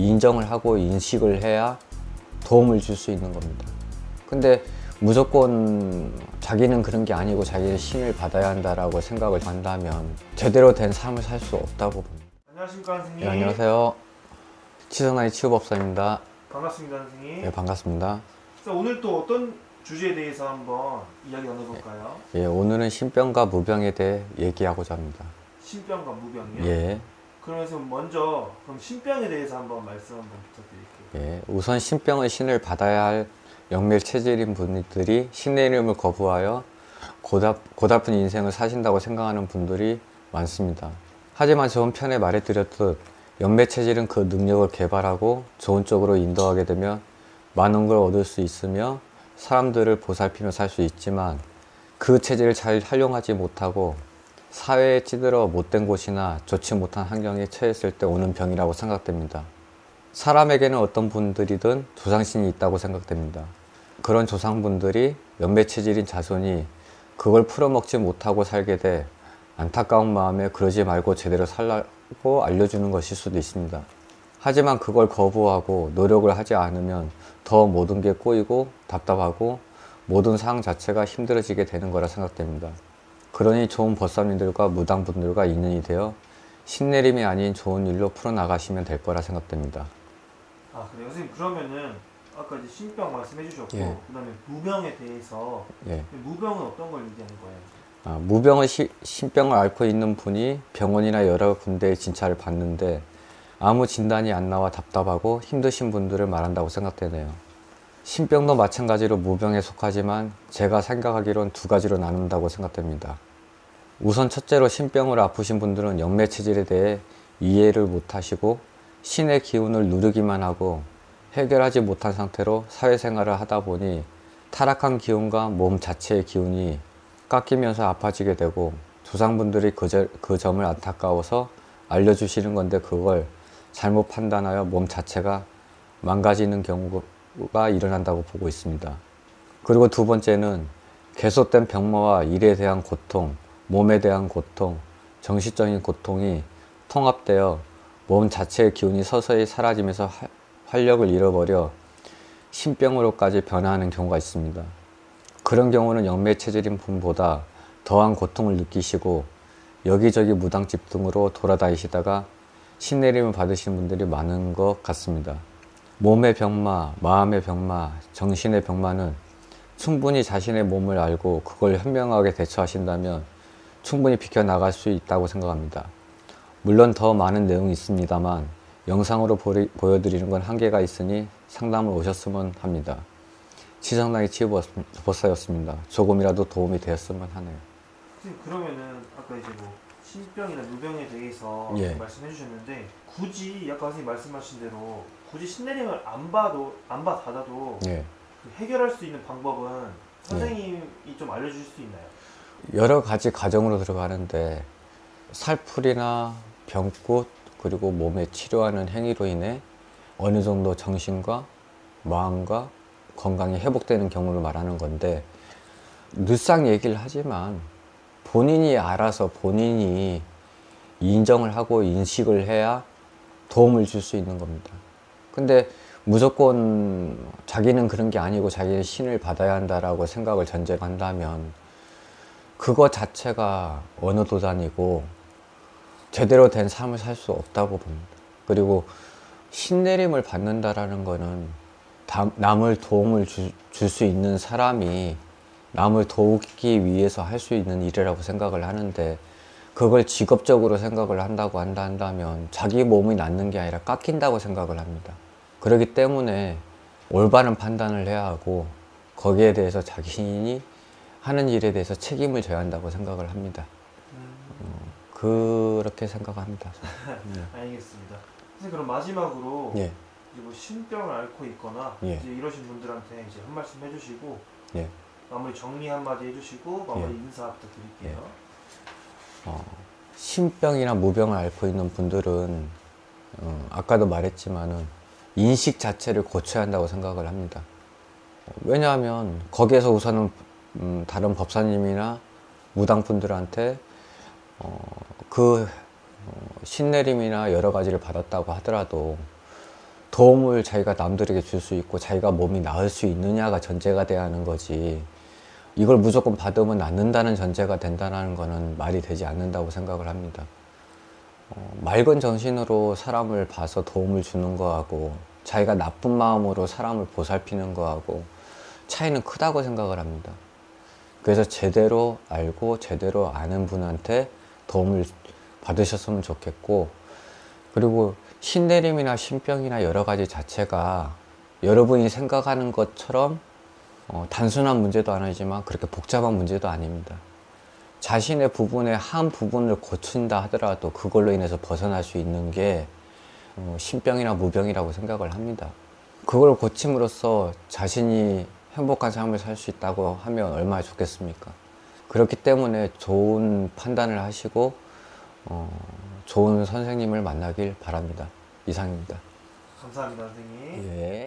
인정을 하고 인식을 해야 도움을 줄 수 있는 겁니다. 근데 무조건 자기는 그런 게 아니고 자기는 신을 받아야 한다라고 생각을 한다면 제대로 된 삶을 살 수 없다고 봅니다. 안녕하십니까 선생님. 네, 안녕하세요. 치성나이 치유법사입니다. 반갑습니다 선생님. 네, 반갑습니다. 오늘 또 어떤 주제에 대해서 한번 이야기 나눠볼까요? 예, 오늘은 신병과 무병에 대해 얘기하고자 합니다. 신병과 무병이요? 예. 그러면서 먼저 그럼 신병에 대해서 한번 말씀 한번 부탁드릴게요. 예, 우선 신병은 신을 받아야 할 영밀 체질인 분들이 신의 이름을 거부하여 고달픈 인생을 사신다고 생각하는 분들이 많습니다. 하지만 전편에 말해드렸듯 영매 체질은 그 능력을 개발하고 좋은 쪽으로 인도하게 되면 많은 걸 얻을 수 있으며 사람들을 보살피며 살 수 있지만 그 체질을 잘 활용하지 못하고 사회에 찌들어 못된 곳이나 좋지 못한 환경에 처했을 때 오는 병이라고 생각됩니다. 사람에게는 어떤 분들이든 조상신이 있다고 생각됩니다. 그런 조상분들이 연매 체질인 자손이 그걸 풀어먹지 못하고 살게 돼 안타까운 마음에 그러지 말고 제대로 살라고 알려주는 것일 수도 있습니다. 하지만 그걸 거부하고 노력을 하지 않으면 더 모든 게 꼬이고 답답하고 모든 상황 자체가 힘들어지게 되는 거라 생각됩니다. 그러니 좋은 법사님들과 무당분들과 인연이 되어 신내림이 아닌 좋은 일로 풀어나가시면 될 거라 생각됩니다. 아 그래요? 선생님 그러면은 아까 이제 신병 말씀해 주셨고 예. 그 다음에 무병에 대해서 예. 무병은 어떤 걸 얘기하는 거예요? 무병은 신병을 앓고 있는 분이 병원이나 여러 군데에 진찰을 받는데 아무 진단이 안 나와 답답하고 힘드신 분들을 말한다고 생각되네요. 신병도 마찬가지로 무병에 속하지만 제가 생각하기론 두 가지로 나눈다고 생각됩니다. 우선 첫째로 신병을 아프신 분들은 영매 체질에 대해 이해를 못하시고 신의 기운을 누르기만 하고 해결하지 못한 상태로 사회생활을 하다 보니 타락한 기운과 몸 자체의 기운이 깎이면서 아파지게 되고 조상분들이 그 점을 안타까워서 알려주시는 건데 그걸 잘못 판단하여 몸 자체가 망가지는 경우가 일어난다고 보고 있습니다. 그리고 두 번째는 계속된 병마와 일에 대한 고통, 몸에 대한 고통, 정신적인 고통이 통합되어 몸 자체의 기운이 서서히 사라지면서 활력을 잃어버려 신병으로까지 변화하는 경우가 있습니다. 그런 경우는 영매 체질인 분보다 더한 고통을 느끼시고 여기저기 무당집 등으로 돌아다니시다가 신내림을 받으시는 분들이 많은 것 같습니다. 몸의 병마, 마음의 병마, 정신의 병마는 충분히 자신의 몸을 알고 그걸 현명하게 대처하신다면 충분히 비켜나갈 수 있다고 생각합니다. 물론 더 많은 내용이 있습니다만 영상으로 보여드리는 건 한계가 있으니 상담을 오셨으면 합니다. 치성나이 치유법사였습니다. 조금이라도 도움이 되었으면 하네요. 선생님 그러면은 아까 이제 뭐 신병이나 무병에 대해서 예. 말씀해 주셨는데 굳이 아까 선생님 말씀하신 대로 굳이 신내림을 안 받아도 예. 그 해결할 수 있는 방법은 선생님이 좀 알려주실 수 있나요? 여러 가지 과정으로 들어가는데 살풀이나 병꽃 그리고 몸에 치료하는 행위로 인해 어느 정도 정신과 마음과 건강이 회복되는 경우를 말하는 건데 늘상 얘기를 하지만 본인이 알아서 본인이 인정을 하고 인식을 해야 도움을 줄 수 있는 겁니다. 근데 무조건 자기는 그런 게 아니고 자기는 신을 받아야 한다라고 생각을 전제한다면 그거 자체가 어느 도단이고 제대로 된 삶을 살 수 없다고 봅니다. 그리고 신내림을 받는다라는 거는 남을 도움을 줄 수 있는 사람이 남을 도우기 위해서 할 수 있는 일이라고 생각을 하는데 그걸 직업적으로 생각을 한다고 한다면 자기 몸이 낫는 게 아니라 깎인다고 생각을 합니다. 그렇기 때문에 올바른 판단을 해야 하고 거기에 대해서 자신이 하는 일에 대해서 책임을 져야 한다고 생각을 합니다. 그렇게 생각합니다. 알겠습니다. 선생님 그럼 마지막으로 예. 이제 뭐 신병을 앓고 있거나 예. 이제 이러신 분들한테 이제 한 말씀 해주시고 예. 마무리 정리 한마디 해주시고 마무리 예. 인사 부탁드릴게요. 신병이나 무병을 앓고 있는 분들은 아까도 말했지만은 인식 자체를 고쳐야 한다고 생각을 합니다. 왜냐하면 거기에서 우선은 다른 법사님이나 무당분들한테 신내림이나 여러 가지를 받았다고 하더라도 도움을 자기가 남들에게 줄 수 있고 자기가 몸이 나을 수 있느냐가 전제가 돼야 하는 거지, 이걸 무조건 받으면 낫는다는 전제가 된다는 거는 말이 되지 않는다고 생각을 합니다. 맑은 정신으로 사람을 봐서 도움을 주는 거하고 자기가 나쁜 마음으로 사람을 보살피는 거하고 차이는 크다고 생각을 합니다. 그래서 제대로 알고 제대로 아는 분한테 도움을 받으셨으면 좋겠고, 그리고 신내림이나 신병이나 여러 가지 자체가 여러분이 생각하는 것처럼 단순한 문제도 아니지만 그렇게 복잡한 문제도 아닙니다. 자신의 부분의 한 부분을 고친다 하더라도 그걸로 인해서 벗어날 수 있는 게 신병이나 무병이라고 생각을 합니다. 그걸 고침으로써 자신이 행복한 삶을 살 수 있다고 하면 얼마나 좋겠습니까? 그렇기 때문에 좋은 판단을 하시고 좋은 선생님을 만나길 바랍니다. 이상입니다. 감사합니다, 선생님. 예.